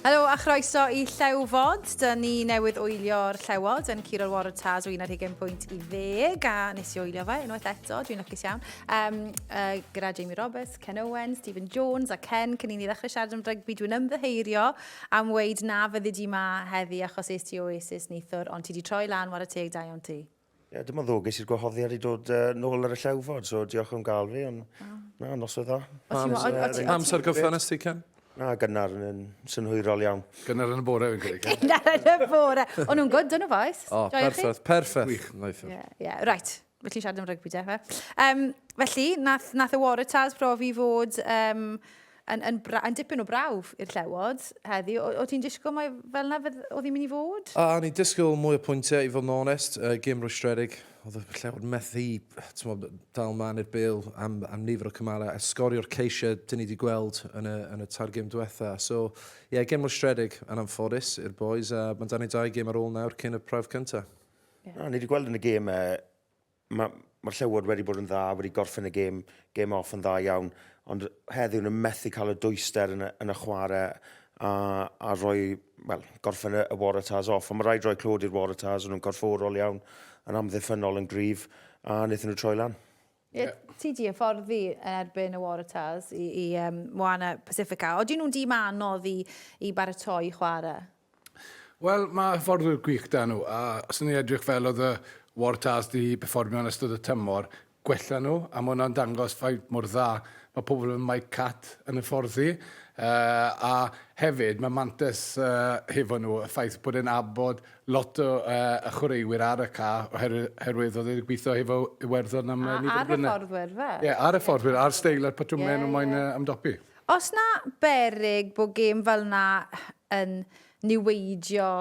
Helo a chroeso I Llew-Fod. Da ni newydd wylio'r Llewod yn curo'r Waratahs o 11.10 a nes I wylio fe unwaith eto, dwi'n lwcus iawn. Gyda Jamie Roberts, Ken Owens, Stephen Jones a Ken cyn I ni ddechrau siarad am rygbi. Dwi'n ymddiheurio am weid na fyddi di ma heddi achos es ti Oasis neithwr, ond ti di troi lan war y teg da iawn ti. Ie, dim ond ddogys i'r gwahoddiad I dod nôl ar y Llew-Fod, so diolch am gael fi, ond na, noswyl dda. Amser gyffannes ti, Ken? Na, gynnar yn synhwyrol iawn. Gynnar yn y bore, fi'n credu. Gynnar yn y bore. O'n nhw'n good, dyn nhw boes? O, perffaith. Right, felly siarad am rygbi de. Felly, nath y Waratahs profi fod yn dipyn o brawf i'r Llewod heddi. O ti'n disgwyl mai fel na oedd hi'n mynd I fod? Ni'n disgwyl mwy o pwyntiau I fod yn onest. Gym rwystredig. Oedd y Llewod methu dal man i'r bil am nifer o cymalau. Sgorio'r ceisiau dyn ni wedi gweld yn y tair gym diwetha. So, ie, gym rwystredig yn anffodus i'r boys. Mae'n dan ni 2 gym ar ôl nawr cyn y prawf cyntaf. Ni wedi gweld yn y gym, mae'r Llewod wedi bod yn dda, wedi gorffen y gym off yn dda iawn. Ond heddiw nhw'n methu cael y dwyster yn y chwarae a rhoi, gorffen y Waratahs off. Ond mae rhaid rhoi clod i'r Waratahs, ond nhw'n corfforol iawn, yn amddiffynol yn gryf, a wnaethon nhw troi lan. Ti di hyfforddi yn erbyn y Waratahs I Moana Pacifica. Oedden nhw'n dim anodd I baratoi chwarae? Wel, mae hyfforddwyr gwych da nhw, a os ni edrych fel oedd y Waratahs di perfformio yn ystod y tymor, gwella nhw, a mae hwnna'n dangos ffaith mor dda. Mae pobl yn Mike Cat yn hyfforddi, a hefyd mae mantes hefo nhw, y ffaith bod e'n abod lot o chwaraewyr ar y ca, oherwydd oedd e'n gweithio hefo Iwerddon am nifer o blynedd. Ar y fforddwyr fe? Ie, ar y fforddwyr, ar steil a'r patrwmau nhw moyn amdopi. Os na berig bod gêm fel na yn niweidio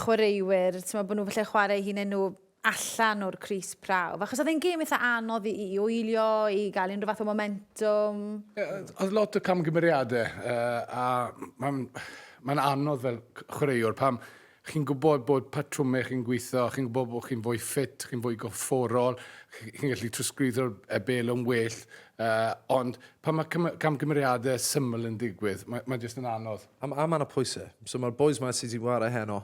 chwaraewyr, bod nhw felly chwarae hunain nhw allan o'r Cris prawf. Achos oedd e'n gêm eitha anodd I wylio, I gael unrhyw fath o momentum. Oedd lot o camgymeriadau, a mae'n anodd fel chwaraewr pam chi'n gwybod bod patrwmau chi'n gweithio, chi'n gwybod bod chi'n fwy ffit, chi'n fwy gorfforol, chi'n gallu trosglwyddo'r bel o'n well, ond pan mae camgymeriadau syml yn digwydd, mae'n jyst yn anodd. A mae'n pwysau. So mae'r boys ma sydd wedi wario heno,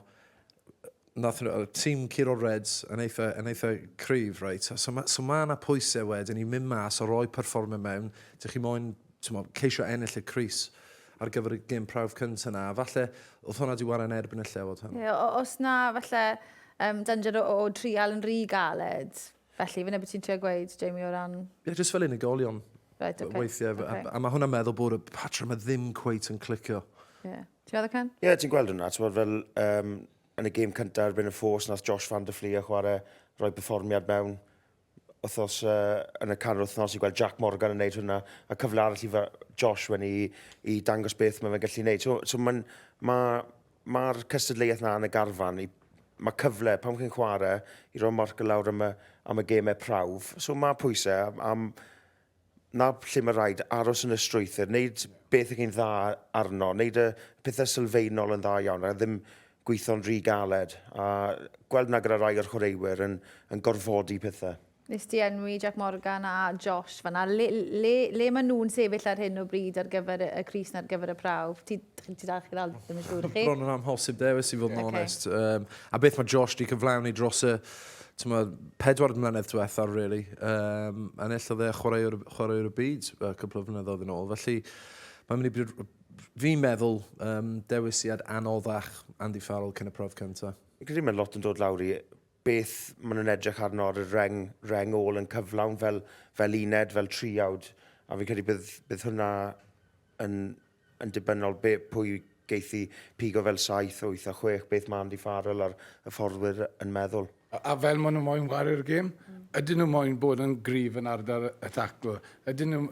tîm curo'r Reds yn eitha cryf, right? So mae pwysau wedyn I mynd mas o roi perfformio mewn, dych chi moyn ceisio ennill y Cris ar gyfer y gêm prawf cyntaf na. Falle, oedd hwnna wedi wario yn erbyn y Llewod. Os na, falle, dynged o trial yn rhy galed, felly, fyna beth ti'n trio gweud, Jamie, o ran... Ie, jyst fel unigolion. Right, okay. Weithiau, a mae hwnna'n meddwl bod y patrwm ddim cweit yn clicio. Ie. Ti'n meddwl, Ken? Ie, ti'n gweld hwnna, ti'n fel yn y gêm cyntaf erbyn y ffos, nath Josh van der Flee a chwarae rhoi perfformiad mewn. Wythnos yn y canol wythnos I gweld Jack Morgan yn neud hwnna, a cyfle arall I Josh I dangos beth mae'n gallu neud. So mae'r cystadleuaeth na yn y garfan, mae cyfle pam chi'n chwarae I roi marc y lawr am y gemau prawf. So mae pwysau na lle mae rhaid aros yn y strwythyr, wneud beth chi'n dda arno, wneud y pethau sylfaenol yn dda iawn, a ddim gweithio'n rhy galed, a gweld na gyda rai o'r chwaraewyr yn gorfodi pethau. Nes ti enwi Jack Morgan a Josh fanna. Le maen nhw'n sefyll ar hyn o bryd ar gyfer y Cris na ar gyfer y prawf? Ti dal chi ddal ddim yn siŵr chi? Bron yn amhosib dewis I fod yn onest. A beth mae Josh di cyflawni dros y 4 mlynedd diwethaf, really. Enillodd e chwaraewr y byd y cwpl o flynyddoedd yn ôl. Felly, mae'n mynd I bod... Fi'n meddwl dewisiad anoddach Andy Farrell cyn y prawf cyntaf. Fi'n credu mae lot yn dod lawr I beth maen nhw'n edrych arno ar y reng ôl yn cyflawn fel uned, fel triawd. A fi'n credu bydd hwnna yn dibynnol pwy geithi pigo fel 7, 8 a 6, beth mae Andy Farrell a'r fforddwyr yn meddwl. A fel maen nhw moyn wario'r gêm, ydyn nhw moyn bod yn gryf yn ardal y taclo. Ydyn nhw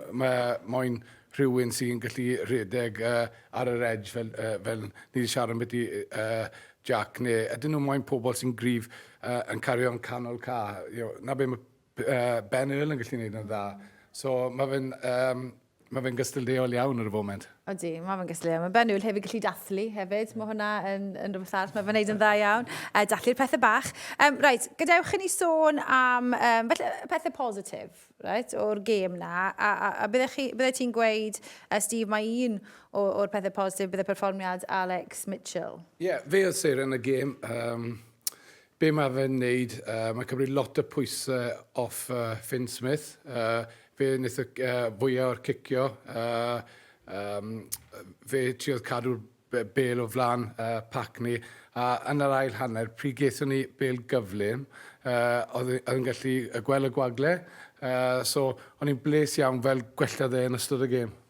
moyn rhywun sy'n gallu rhedeg ar yr edge fel ni wedi siarad am beth Jack, neu ydyn nhw moyn pobl sy'n gryf yn cario'n canol ca. Na be mae Ben Earl yn gallu gwneud yn dda. So mae fe'n Ma fe'n gystadleuol iawn ar y foment. Odi, mae fe'n gysylltu. Mae Benwyl hefyd gallu dathlu hefyd. Mae hwnna yn rhywbeth arall. Mae fe'n neud yn dda iawn. Dathlu'r pethau bach. Right, gadewch i ni sôn am pethau positif o'r gêm na. A byddai ti'n gweud, Steve, mae un o'r pethau positif byddai perfformiad Alex Mitchell. Ie, fe oedd Sarra yn y gêm. Be mae fe'n neud, mae cymryd lot o pwysau off Finn Smith. Fe wnaeth fwyaf o'r cicio. Fe triodd cadw'r bel o flan pac ni. A yn yr ail hanner, pryd gaethon ni bel gyflym, oedd yn gallu gweld y gwagle. So, o'n i'n bles iawn fel gwella dde yn ystod y gêm.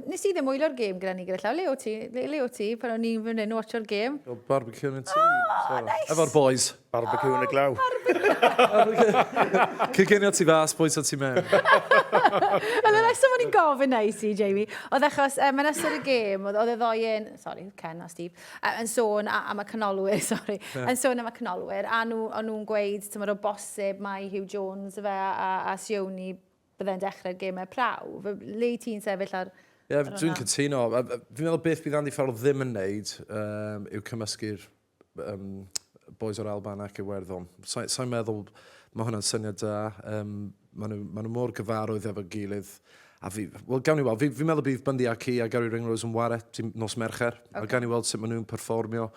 Nes i ddim wylo'r gêm gyda ni gyda llaw. Leo ti, pan o'n i'n fynd yn watcho'r gêm. Barbecue yn y tŷ. Efo'r boys. Barbecue yn y glaw. Cyginio ti fas, boys o ti mewn. Ond y reswm o'n i'n gofyn na i si, Jamie, oedd achos, mae'n ystod y gêm, oedd y ddoi'n, sorry, Ken a Steve, yn sôn am y canolwyr, sorry, yn sôn am y canolwyr, a nhw'n gweud, ti'n meddwl, o bosib mae Hugh Jones fe a Sioni byddai'n dechrau'r gemau prawf. Le ti'n sefyll ar... Ie, dwi'n cytuno. Fi'n meddwl beth bydd Andy Farrell ddim yn neud yw cymysgu'r boys o'r Alban ac Iwerddon. Sa'n meddwl mae hwnna'n syniad da. Maen nhw mor gyfarwydd efo gilydd. Wel, gawn ni weld. Fi'n meddwl bydd Bundy ac a Gary Ringrose yn waret nos Mercher. A gawn ni weld sut maen nhw'n perfformio.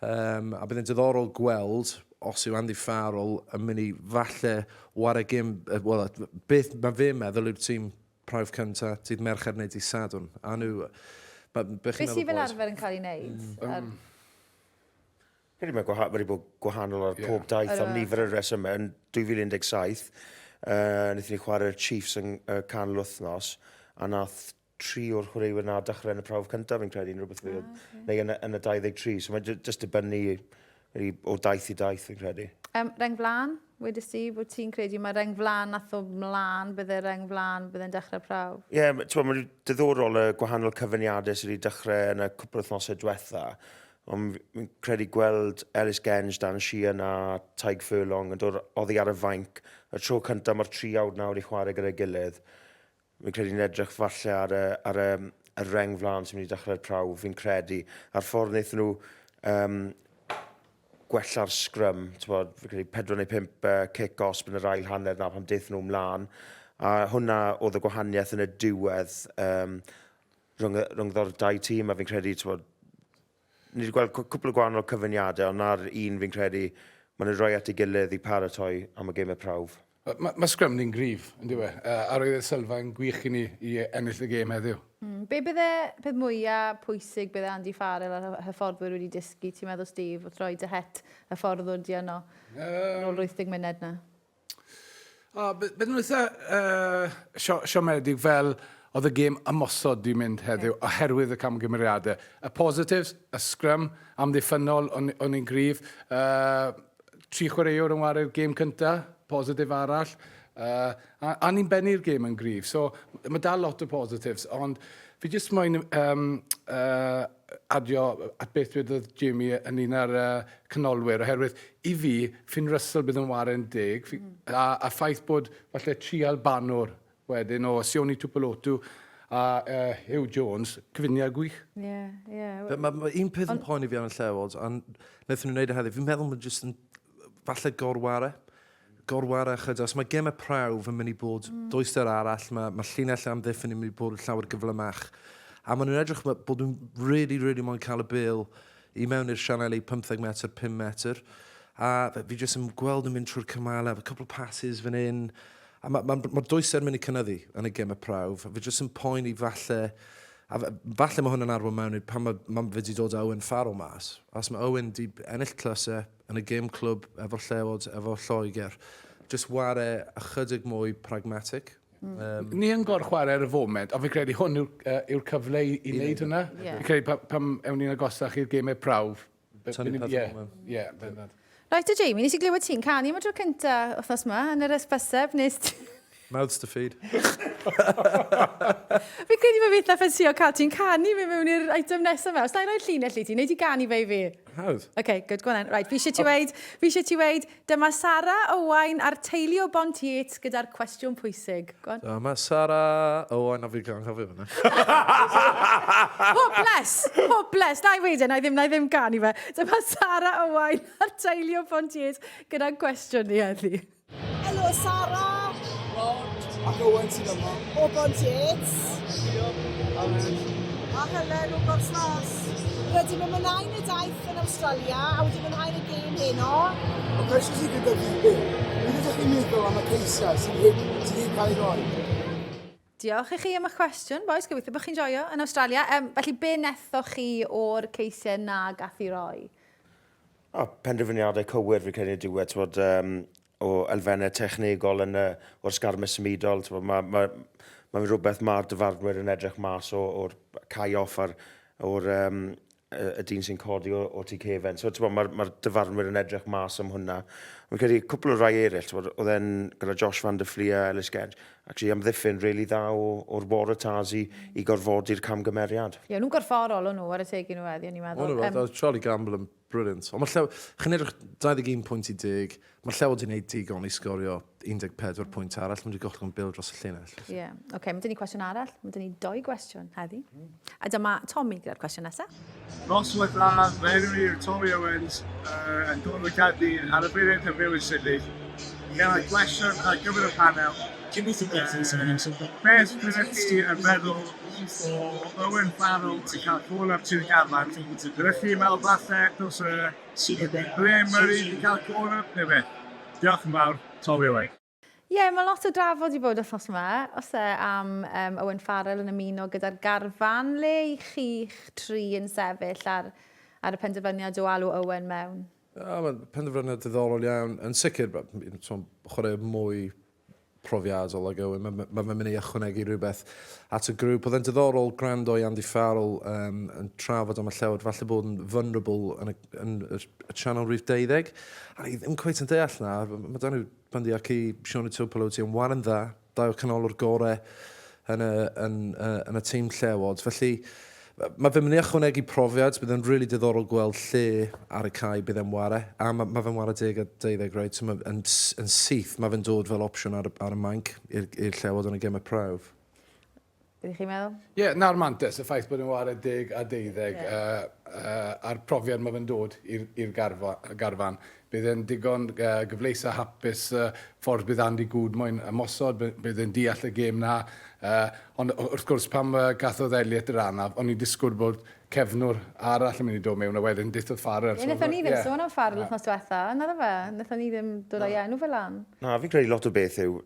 A bydd yn diddorol gweld os yw Andy Farrell yn mynd i falle wario gym... Wel, beth mae fe'n meddwl yw'r tîm prawf cynta, dydd Mercher neu dydd Sadwrn. A nhw... Beth sydd fel arfer yn cael ei wneud? Credu mae wedi bod gwahanol ar pob daith am nifer y resymau. Yn 2017, wnaethon ni chwarae'r Chiefs yn canol wythnos, a nath 3 o'r chwaraewyr na dechrau yn y prawf cyntaf, fi'n credu, neu yn y 23. So mae'n just dibynnu o daith i daith, fi'n credu. Reng flan, wedys ti, bod ti'n credu mae reng flan nath o mlaen, bydde reng flan, bydde'n dechrau prawf? Ie, mae'n diddorol y gwahanol cyfyniadau sydd wedi dechrau yn y cwpl o wythnosau diwetha. Ond fi'n credu gweld Ellis Genge, Dan Sheehan a Taig Furlong yn dod oddi ar y fainc. Y tro cyntaf mae'r 3 awd nawr i chwarae gyda'i gilydd. Fi'n credu'n edrych falle ar y reng flan sy'n mynd i dechrau'r prawf, fi'n credu. A'r ffordd wnaethon nhw gwella'r scrum, fi'n credu 4 neu 5 kick-offs yn yr ail hanner na pan deithon nhw ymlaen. A hwnna oedd y gwahaniaeth yn y diwedd rhwng ddo'r 2 tîm, a fi'n credu, ni wedi gweld cwpl o gwahanol cyfyniadau, ond ar un fi'n credu, maen nhw'n rhoi at ei gilydd i paratoi am y gemau prawf. Mae scrum ni'n grif, yn diwe, a roedd y sylfa yn gwych i ni i ennill y gêm heddiw. Be bydde peth mwyaf pwysig bydde Andy Farrell a hyfforddwyr wedi dysgu, ti'n meddwl, Steve, wrth roi dy het hyfforddwr di yno nôl 80 munud na? Bydden nhw'n eitha siomedig fel oedd y gêm ymosod di mynd heddiw oherwydd y camgymeriadau. Y positives, y scrum, amddiffynol o'n i'n grif. 3 chwaraewr yn wario'r gêm cyntaf, positif arall. A ni'n bennu'r gêm yn grif. So, mae dal lot o positives, ond fi jyst moyn adio at beth bydd Jamie yn un ar canolwyr, oherwydd i fi, Finn Russell bydd yn wario'n 10, a ffaith bod falle 3 Albanwr wedyn o Sioni Tupolotu a Hugh Jones, cyfuniad gwych. Ie. Mae un peth yn poeni fi ar y Llewod, a wnaethon nhw'n neud heddiw, fi'n meddwl mae'n jyst yn falle gorware chyd, os mae gemau prawf yn mynd i bod dwyster arall, mae llinell amddiffyn yn mynd i bod llawer gyflymach. A maen nhw'n edrych bod nhw'n really moyn cael y bil i mewn i'r sianeli 15 metr, 5 metr. A fi jyst yn gweld nhw'n mynd trwy'r cymalau, a couple of passes fan hyn. A mae'r dwyster mynd i cynyddu yn y gemau prawf. Fi jyst yn poeni falle mae hwn yn arwain mewn i pan mae fe wedi dod Owen Farrell mas. Os mae Owen wedi ennill clysau yn y game clwb efo Llewod, efo Lloegr, just ware ychydig mwy pragmatic. Ni yn gorchwarae ar y foment, ond fi'n credu hwn yw'r cyfle i wneud hwnna. Fi'n credu pam ewn ni'n agosach i'r gemau prawf. Ie, bendant. Right, Jamie, nes i glywed ti'n canu am y tro cynta wythnos yma yn yr ysbyseb, nes... Mouths to feed. Fi'n credu mae beth na ffensio cael ti'n canu fe mewn i'r item nesaf yma. Os da i roi'r llinell i ti, neu ti canu fe i fi? hawdd. OK, good, go on then. Right, fi eisiau ti weid, dyma Sarra Owain a'r teulu o Bontiates gyda'r cwestiwn pwysig. Go on. Dyma Sarra Owain, a fi gan cofio fyna. Hopeless. Na i wedyn, na i ddim gan i fe. Dyma Sarra Owain a'r teulu o Bontiates gyda'r cwestiwn ni heddi. Helo, Sarra. Ac Owen sydd yma. O Bontiates. A Helen o Borthlas. Rydym yn mynhau y daith yn Australia, a wedi mynhau y gêm heno. Y cwestiwn sydd gyda fi, beth ydych chi'n meddwl am y ceisiau sydd wedi cael ei roi? Diolch i chi am y cwestiwn, boes, gobeithio bod chi'n joio yn Australia. Felly, be nethoch chi o'r ceisiau na gath i roi? Penderfyniadau cywir fi credu diwedd, o elfennau technegol o'r sgarmau symudol. Mae'n rhywbeth mae'r dyfarnwyr yn edrych mas o'r cae-off o'r y dyn sy'n codi o tu cefen. So, mae'r dyfarnwyr yn edrych mas am hwnna. Mae'n credu cwpl o rai eraill, oedd e'n gyda Josh van der Flee a Ellis Genge, actually amddiffyn really dda o'r Waratahs i gorfodi'r camgymeriad. Ie, nhw'n gorfforol o'n nhw ar y tegu nhw eddi, o'n i'n meddwl. Charlie Gamble yn brilliant. Ond mae'r chi'n edrych 21 pwynt i 10, mae'r Llewod wedi'i gwneud digon i sgorio 14 pwynt arall, mae'n wedi gollwng bil dros y llinell. Ie, oce, mae dyn ni cwestiwn arall, mae dyn ni 2 gwestiwn heddi. A dyma Tommy gyda'r cwestiwn nesaf. Noswaith lan, mae hyn i'r Tommy Owens yn dod o'r Cadi ar y bryd yn fyw yn Sydney. Gael ei gwestiwn ar gyfer y panel. Beth byddech chi yn meddwl o Owen Farrell yn cael cwrdd ar tîr garfan? Byddech chi'n meddwl falle dos Graham Murray yn cael cwrdd neu beth? Diolch yn fawr, Tommy Owens. Ie, mae lot o drafod i bod wrthnos yma, os am Owen Farrell yn ymuno gyda'r garfan, le i chi'ch 3 yn sefyll ar y penderfyniad o alw Owen mewn? Mae'n penderfyniad diddorol iawn. Yn sicr, chwarae mwy profiadol ag Owen. Mae'n mynd i ychwanegu rhywbeth at y grŵp. Oedd e'n diddorol gwrando i Andy Farrell yn trafod am y Llewod, falle bod yn vulnerable yn y Channel Reef 12. A ni ddim cweith yn deall na. Mae dan nhw bandi ac i Sione Tupoloti yn war yn dda, 2 o canolwr gorau yn y tîm Llewod. Felly, mae fe'n mynd i ychwanegu profiad, bydd e'n really diddorol gweld lle ar y cae bydd e'n ware, a mae fe'n ware 10 a 12 reid, so yn syth mae fe'n dod fel opsiwn ar y mainc i'r Llewod yn y gemau prawf. Ydych chi'n meddwl? Ie, na'r mantes, y ffaith bod yn ware 10 a 12, a'r profiad mae fe'n dod i'r garfan. Bydd e'n digon gyfleus a hapus ffordd bydd Andy Good moyn ymosod, bydd e'n deall y gêm na. Ond wrth gwrs pam gathodd Elliot yr anaf, o'n i'n disgwyl bod cefnwr arall yn mynd i dod mewn a wedyn dithodd Farrell. Nethon ni ddim sôn am Farrell wrthnos diwetha, yna fe? Nethon ni ddim dod â'i enw fel an? Na, fi'n credu lot o beth yw,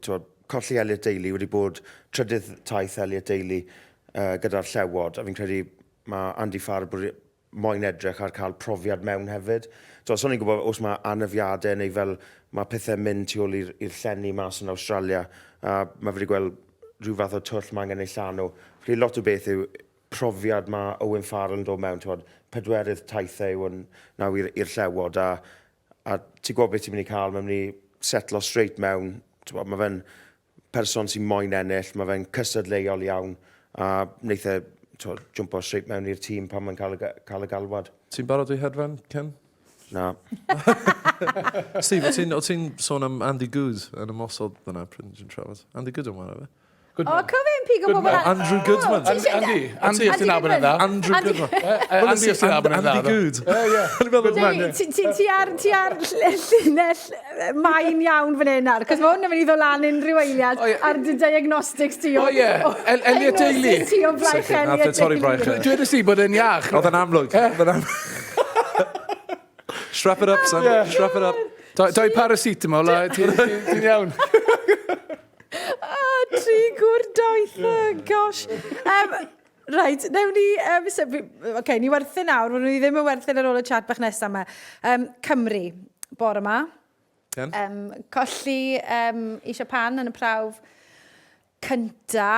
colli Elliot Daly wedi bod trydydd taith Elliot Daly gyda'r Llewod, a fi'n credu mae Andy Farrell moyn edrych ar cael profiad mewn hefyd. So o'n i'n gwybod os mae anafiadau neu fel mae pethau mynd tu ôl i'r llenni mas yn Australia, mae wedi gweld rhyw fath o twll mae angen ei llanw. Felly lot o beth yw profiad mae Owen Farrell yn dod mewn, 4 taithau nawr i'r Llewod, a ti'n gwybod beth ti'n mynd i cael, mae'n mynd i setlo straight mewn, mae fe'n person sy'n moyn ennill, mae fe'n cysadleuol iawn, a wneud e jumpo straight mewn i'r tîm pan mae'n cael y galwad. Ti'n barod i hedfan, Ken? Na. Steve, o ti'n sôn am Andy Good yn ymosod fyna, pryd yn trafod? Andy Good yn wana fe? Cofyn pig o bobl... Andrew Goodman. Andy ys ti'n abyn yn dda. Andrew Goodman. Andy ys ti'n abyn yn dda. Andy Good. Ti ar llinell main iawn fan hyn ar, cos mae hwn yn mynd i ddod lan unrhyw eiliad ar dy diagnostics ti o... O ie, Elliot Daly. Ti o blaich Elliot Daly. Dwi'n ysdi bod yn iach. Oedd yn amlwg. Strap it up, son. Strap it up. Doi paracetamol, ti'n iawn. 3 gwr doeth, gosh. Right, newn ni... Oce, ni werthu nawr, ni ddim yn werthu ar ôl y chat bach nesaf yma. Cymru, bore yma. Colli i Japan yn y prawf cynta.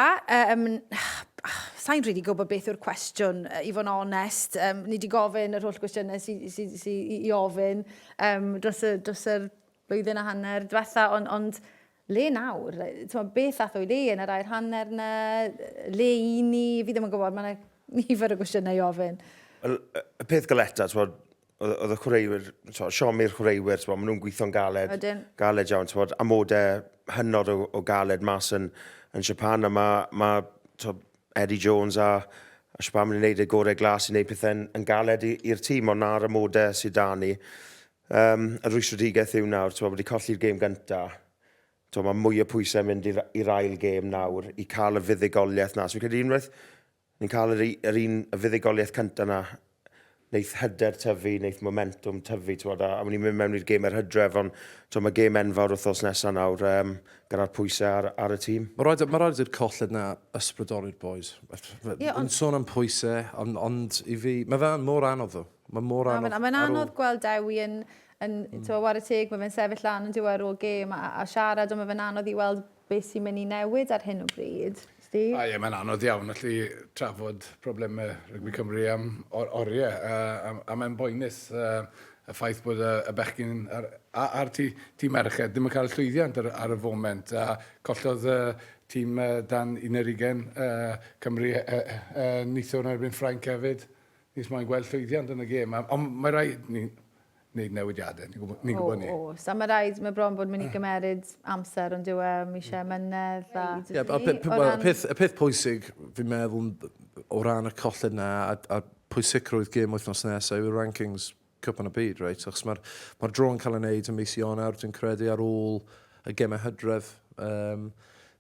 Sa'n rili gwybod beth yw'r cwestiwn, i fod yn onest. Ni wedi gofyn yr holl gwestiynau sy'n i ofyn dros yr blwyddyn a hanner diwetha, ond le nawr, beth ath o'i le yn yr air hanner na, le i ni, fi ddim yn gwybod, mae'n nifer o gwestiynau i ofyn. Y peth galeta, oedd y chwaraewyr, siomi'r chwaraewyr, maen nhw'n gweithio'n galed iawn, amodau hynod o galed mas yn Japan, a mae Eddie Jones a Japan yn gwneud y gorau glas i wneud pethau yn galed i'r tîm, ond na'r amodau sydd da ni. Y rwystredigaeth yw nawr, wedi colli'r gêm gyntaf. Mae mwy o pwysau mynd i'r ail gêm nawr i cael y fuddugoliaeth na. So, fi'n credu unwaith, ni'n cael yr un fuddugoliaeth cyntaf na, wneith hyder tyfu, wneith momentum tyfu, a ni'n mynd mewn i'r gêm hydref, ond mae gêm enfawr wrthos nesaf nawr gyda'r pwysau ar y tîm. Mae rhaid i'r colled na ysbrydoli'r boys. Yn sôn am pwysau, ond i fi, mae fe mor anodd ddo. Mae'n anodd gweld Dewi yn war y teg, mae fe'n sefyll lan yn diwedd o'r gêm a siarad, ond mae fe'n anodd i weld beth sy'n mynd i newid ar hyn o bryd. Steve? Ie, mae'n anodd iawn allu trafod problemau rygbi Cymru am oriau. A mae'n boenus y ffaith bod y bechgyn a'r tîm merched ddim yn cael llwyddiant ar y foment. A collodd y tîm dan 11 Cymru nithon erbyn Ffrainc hefyd. Nis mae'n gweld llwyddiant yn y gêm. Ond mae rhaid wneud newidiadau, ni'n gwybod ni. So mae bron bod mynd i gymeryd amser, ond dyw mi eisiau mynedd. Y peth pwysig, fi'n meddwl, o ran y colled na, a pwysigrwydd gêm wythnos nesaf yw'r rankings cwpan y byd, right? Achos mae'r dro'n cael ei wneud yn mis Ionawr, dwi'n credu ar ôl y gemau hydref.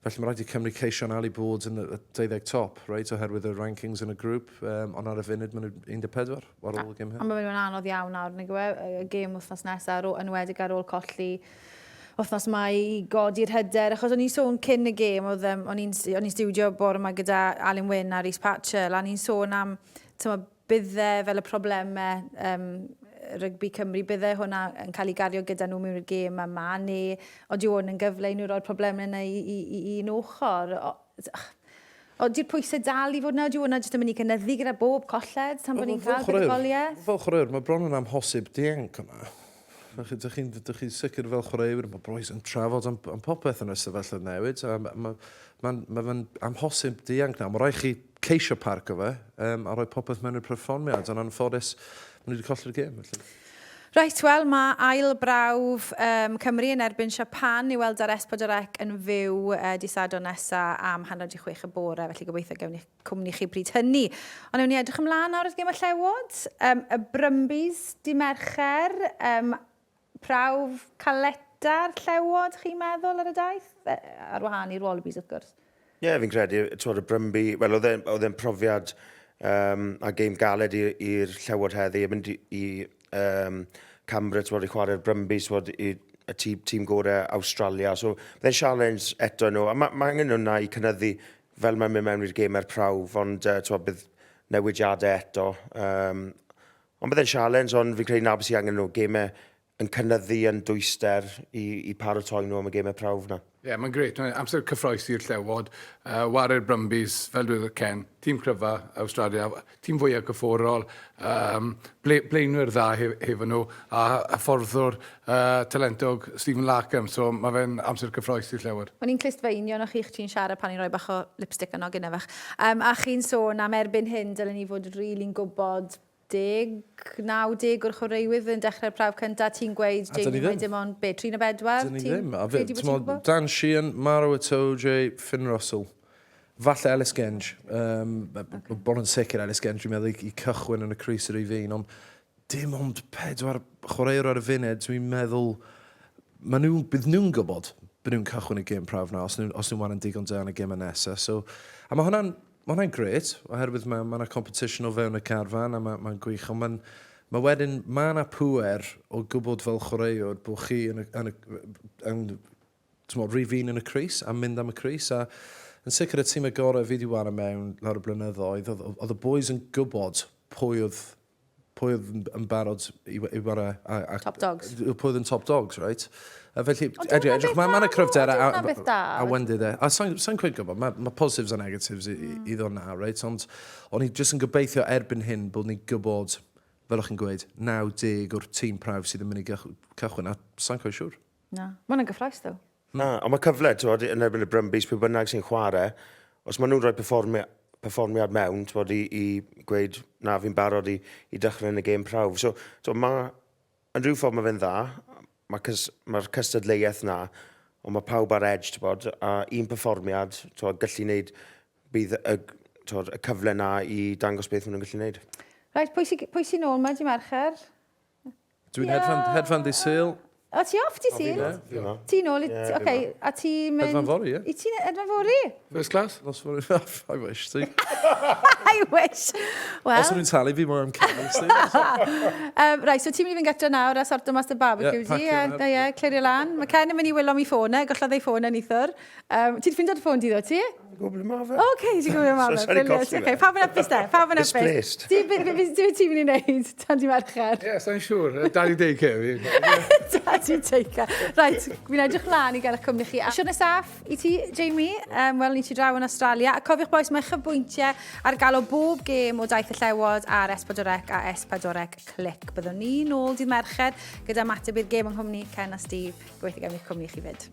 Felly mae rhaid i Cymru ceisio ali bod yn y 12 top, right? Oherwydd y rankings yn y grŵp, ond ar y funud mae'n 14 ar ôl y gêm hyn. Ond mae'n anodd iawn nawr, y gêm wythnos nesaf, yn wedig ar ôl colli wythnos mae i godi'r hyder, achos o'n i'n sôn cyn y gêm, o'n i'n stiwdio bore yma gyda Alun Wyn a Rhys Patchell, a ni'n sôn am byddai fel y problemau rygbi Cymru, byddai hwnna yn cael ei gario gyda nhw mewn i'r gêm yma, neu oeddi hwn yn gyfle i nhw roi'r problemau yna i un ochr. Oeddi'r pwysau dal i fod yna, oeddi hwnna jyst yn mynd i cynyddu gyda bob colled, tan bod ni'n cael buddgoliaeth? Fel chwaraewr, mae bron yn amhosib dienc yma. Dych chi'n sicr fel chwaraewr, mae boes yn trafod am popeth yn ystod felly newid. Mae'n amhosib dienc na. Mae rhaid chi ceisio parco fe, a rhoi popeth mewn i'r perfformiad, ond anffodus, mae wedi colli'r gêm. Reit, wel, mae ail brawf Cymru yn erbyn Japan i weld ar S4C yn fyw di Sadwrn nesaf am 6:30 y bore, felly gobeithio gewn ni cwmni chi bryd hynny. Ond ewn ni edrych ymlaen ar y gêm y Llewod. Y Brymbies di Mercher, prawf caleta'r Llewod, chi'n meddwl ar y daith? Ar wahân i'r Wallabies, wrth gwrs. Ie, fi'n credu, y Brymbi, wel, oedd e'n profiad a gêm galed i'r Llewod heddi, mynd i Cambra, i chwarae'r Brymbies, i tîm gorau Australia. So, byddai'n challenge eto nhw. A mae angen nhw'na i cynyddu fel mae'n mynd mewn i'r gêm prawf, ond bydd newidiadau eto. Ond byddai'n challenge, ond fi'n credu na beth sy'n angen nhw gemau yn cynyddu yn dwyster i paratoi nhw am y gemau prawf na. Ie, mae'n gret. Amser cyffroes i'r Llewod. Ware'r Brymbies, fel dweud y Ken, tîm cryfa Australia, tîm fwyaf gyfforol, blaenwyr dda hefo nhw, a fforddwr talentog Stephen Larkham, so mae fe'n amser cyffroes i'r Llewod. O'n i'n clustfeinio na chi'ch ti'n siarad pan i'n rhoi bach o lipstick yno gyda fach. A chi'n sôn am erbyn hyn, dylen ni fod rili'n gwybod 90 o'r chwaraewydd yn dechrau'r prawf cyntaf, ti'n gweud, Jamie, mae dim ond 3 na 4? Dyn ni ddim. Dan Sheehan, Maro Itoje, Finn Russell. Falle Ellis Genge. Bon yn sicr Ellis Genge, dwi'n meddwl i cychwyn yn y Crys yr un, ond dim ond 4 chwaraewr ar y funud, dwi'n meddwl, bydd nhw'n gwybod bydd nhw'n cychwyn y gêm prawf na, os nhw'n wan yn digon da yn y gêm nesaf. A mae hwnna'n gret, oherwydd mae yna competition o fewn y carfan, a mae'n gwych, ond mae yna pwer o gwybod fel chwaraewr bod chi yn rifin yn y Crys, a mynd am y Crys, a yn sicr y tîm y gorau fi wedi wan mewn lawr y blynyddoedd, oedd y boys yn gwybod pwy oedd yn barod i wara... Top dogs. Pwy oedd yn top dogs, right? Felly, edrych, mae'n y cryfder a wendid e. A sa'n cweud gwybod, mae positives a negatives i ddod na, right? Ond o'n i jyst yn gobeithio erbyn hyn bod ni'n gwybod, fel o'ch chi'n gweud, 90 o'r tîm prawf sydd yn mynd i cychwyn, a sa'n cweud siwr. Na, mae'n gyffroes, ddo. Na, ond mae cyfle, yn erbyn y Brymbies, pwy bynnag sy'n chwarae, os maen nhw'n rhoi perfformiad mewn, bod i gweud na fi'n barod i dechrau yn y gêm prawf. So yn rhyw ffordd mae fe'n dda, mae'r cystadleuaeth na, ond mae pawb ar edge, bod, a un perfformiad, gallu wneud bydd y cyfle na i dangos beth maen nhw'n gallu wneud. Rhaid, pwy sy'n ôl ma, di Mercher? Dwi'n hedfan di Sul. O, ti off di Sul? Ti nôl, oce, a ti'n mynd... Hedfan fori, ie. I ti'n Hedfan fori? First class? Nos fori, I wish, ti. I wish. Well. Os ydyn talu fi mor am cael, ti. Rai, so ti'n mynd i fynd gyda nawr a sorto mas dy barbecue ti? Ie, clirio lan. Mae Ken yn mynd i wylo mi ffôn gollodd ei ffôn yn eithor. Ti'n ffindo'r ffôn di ddo ti? Gwbl yma fe. Oce, ti'n gwybod yma fe. Brilliant. Oce, pawb yn apus de, pawb yn apus. Displaced. Ti'n mynd i wneud tan di Mercher? Ie, sa'n siŵr. Dani Deica fi. Ti'n teica. Right, fi'n edrych lan i gael eich cwmni chi. Siwrna saff i ti, Jamie, wel ni ti draw yn Australia. A cofiwch boes, mae chybwyntiau ar gael o bob gêm o daith y Llewod ar S4C a S4C Click. Byddwn ni nôl dydd Mercher gyda mateb i'r gêm yng Nghymru, Ken a Steve. Gweithio gael eich cwmni chi fyd.